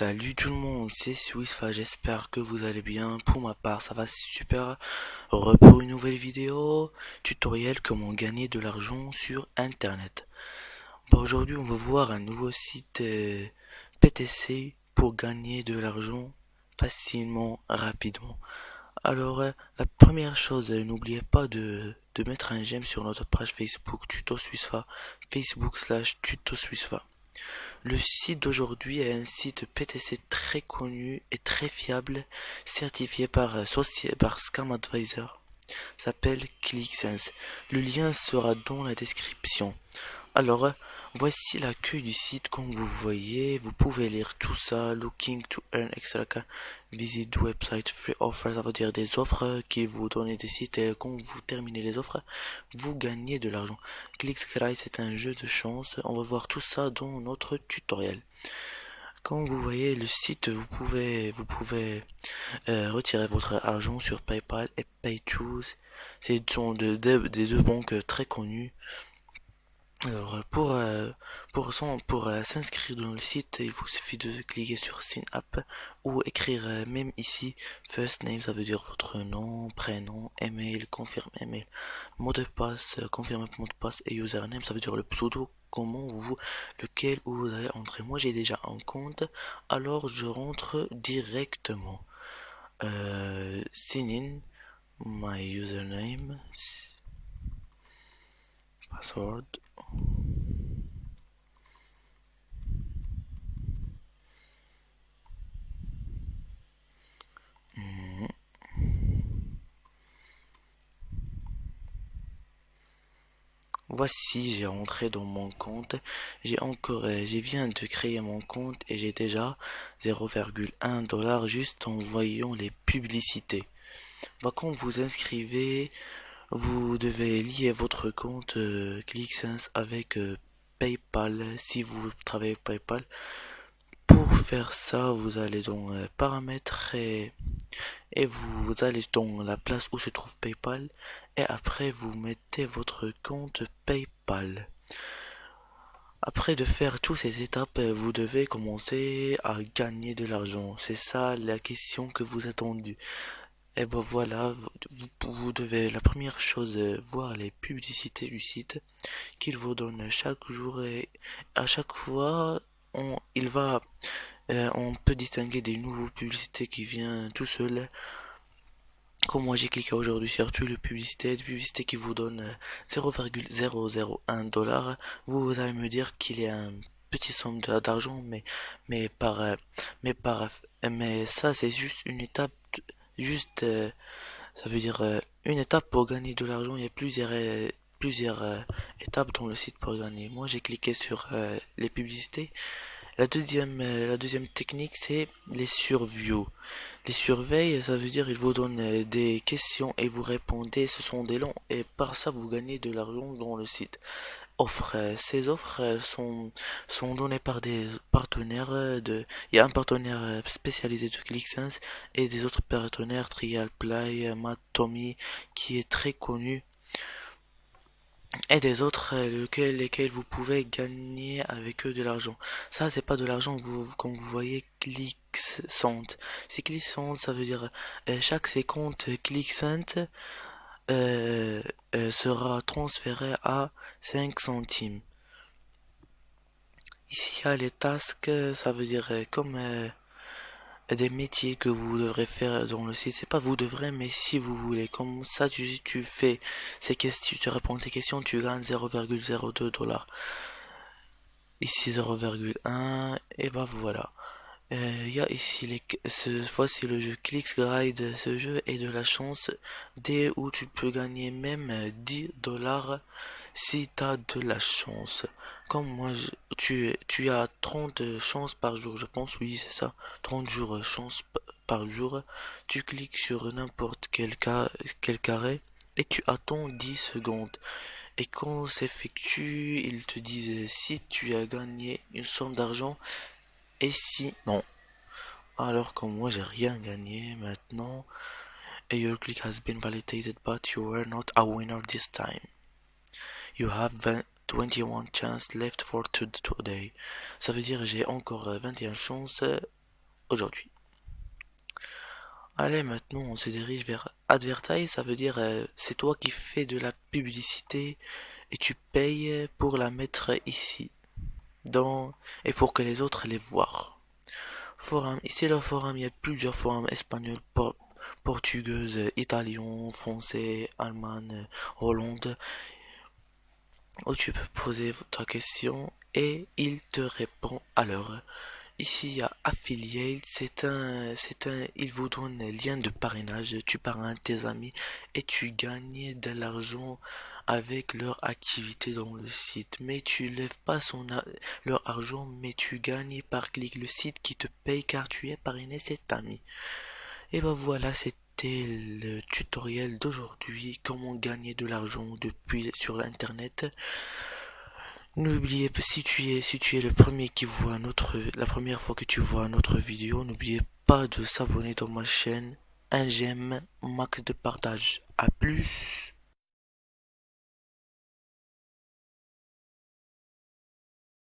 Salut tout le monde, c'est Swissfa, j'espère que vous allez bien. Pour ma part, ça va super. Pour une nouvelle vidéo, tutoriel comment gagner de l'argent sur internet. Aujourd'hui, on va voir un nouveau site PTC pour gagner de l'argent facilement, rapidement. La première chose, n'oubliez pas de mettre un j'aime sur notre page Facebook Tuto Swissfa, Facebook/Tuto Swissfa. Le site d'aujourd'hui est un site PTC très connu et très fiable, certifié par Scam Advisor. S'appelle ClickSense. Le lien sera dans la description. Voici l'accueil du site. Comme vous voyez, vous pouvez lire tout ça. Looking to earn extra cash. Visit website free offers. Ça veut dire des offres qui vous donnent des sites et quand vous terminez les offres, vous gagnez de l'argent. ClickSky, c'est un jeu de chance. On va voir tout ça dans notre tutoriel. Comme vous voyez le site, vous pouvez retirer votre argent sur PayPal et PayTools. C'est sont des deux banques très connues. Pour s'inscrire dans le site, il vous suffit de cliquer sur Sign Up ou écrire même ici first name, ça veut dire votre nom, prénom, email, confirme email, mot de passe, confirme mot de passe et username, ça veut dire le pseudo lequel vous allez entrer. Moi j'ai déjà un compte, alors je rentre directement. Sign in, my username, password. Voici, j'ai rentré dans mon compte. Je viens de créer mon compte et j'ai déjà 0,1 $ juste en voyant les publicités. Quand vous inscrivez, vous devez lier votre compte ClickSense avec PayPal si vous travaillez avec PayPal. Pour faire ça, vous allez dans paramètres et vous allez dans la place où se trouve PayPal et après vous mettez votre compte PayPal. Après de faire toutes ces étapes, vous devez commencer à gagner de l'argent. C'est ça la question que vous attendez. Et ben voilà, vous devez la première chose voir les publicités du site qu'il vous donne chaque jour et à chaque fois on peut distinguer des nouveaux publicités qui viennent tout seul. Comme moi j'ai cliqué aujourd'hui sur toutes les publicités qui vous donnent 0,001 $, vous allez me dire qu'il y a un petit somme d'argent, mais par, euh, mais ça c'est juste une étape, juste, ça veut dire une étape pour gagner de l'argent. Il y a plusieurs étapes dans le site pour gagner. Moi j'ai cliqué sur les publicités. La deuxième technique, c'est les surviews. Les surveilles, ça veut dire ils vous donnent des questions et vous répondez, ce sont des longs et par ça vous gagnez de l'argent dans le site. Ces offres sont données par des partenaires il y a un partenaire spécialisé de ClickSense et des autres partenaires TrialPlay, Matomi qui est très connu et des autres lesquels vous pouvez gagner avec eux de l'argent. Ça c'est pas de l'argent, comme vous voyez ClickSense. C'est ClickSense, ça veut dire chaque seconde ClickSense sera transféré à 5 centimes. Ici il y a les tasks, ça veut dire comme des métiers que vous devrez faire dans le site. C'est pas vous devrez, mais si vous voulez. Comme ça, tu fais ces questions, tu réponds à ces questions, tu gagnes 0,02 $. Ici 0,1 et ben voilà. Il y a ici ce fois-ci le jeu Clicks Guide. Ce jeu est de la chance dès où tu peux gagner même 10 $ si t'as de la chance. Comme moi, tu as 30 chances par jour, je pense, oui, c'est ça. 30 jours chance par jour. Tu cliques sur n'importe quel carré et tu attends 10 secondes. Et quand s'effectue, ils te disent si tu as gagné une somme d'argent et si non. Alors que moi j'ai rien gagné maintenant. Et your click has been validated but you were not a winner this time. You have 21 chances left for today. Ça veut dire j'ai encore 21 chances aujourd'hui. Allez, maintenant on se dirige vers advertise, ça veut dire c'est toi qui fais de la publicité et tu payes pour la mettre ici, dans et pour que les autres les voient. Forum, ici le forum, il y a plusieurs forums espagnols, portugais, italien, français, allemand, Hollande, où tu peux poser ta question et il te répond à l'heure. Ici, il y a Affiliate, il vous donne un lien de parrainage, tu parraines tes amis et tu gagnes de l'argent avec leur activité dans le site. Mais tu lèves pas leur argent, mais tu gagnes par clic le site qui te paye car tu es parrainé cet ami. Et ben voilà, c'était le tutoriel d'aujourd'hui, comment gagner de l'argent depuis sur l'internet. N'oubliez pas, si tu es le premier qui voit la première fois que tu vois notre vidéo, n'oubliez pas de s'abonner dans ma chaîne. Un j'aime, max de partage. À plus.